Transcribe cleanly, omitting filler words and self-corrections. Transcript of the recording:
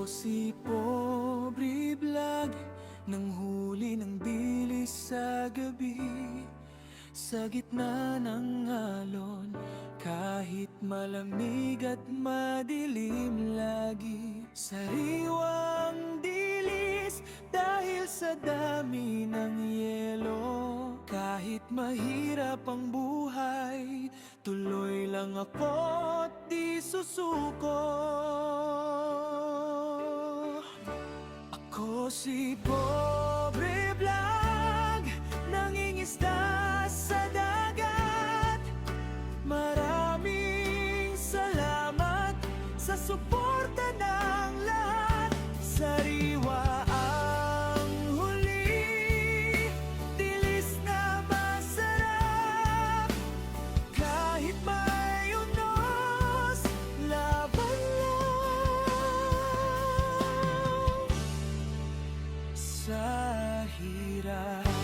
si Pobre Vlog, nang huli ng bilis sa gabi. Sa gitna ng alon, kahit malamig at madilim lagi. Sariwang dilis dahil sa dami ng yelo. Kahit mahirap ang buhay, tuloy lang ako't di susuko. Ako si Pobre Vlog, nangingisda sa dagat. Maraming salamat sa suporta ng lahat. Sariwa ang huli, dilis na masarap. Kahit may unos, laban lang sa hirap.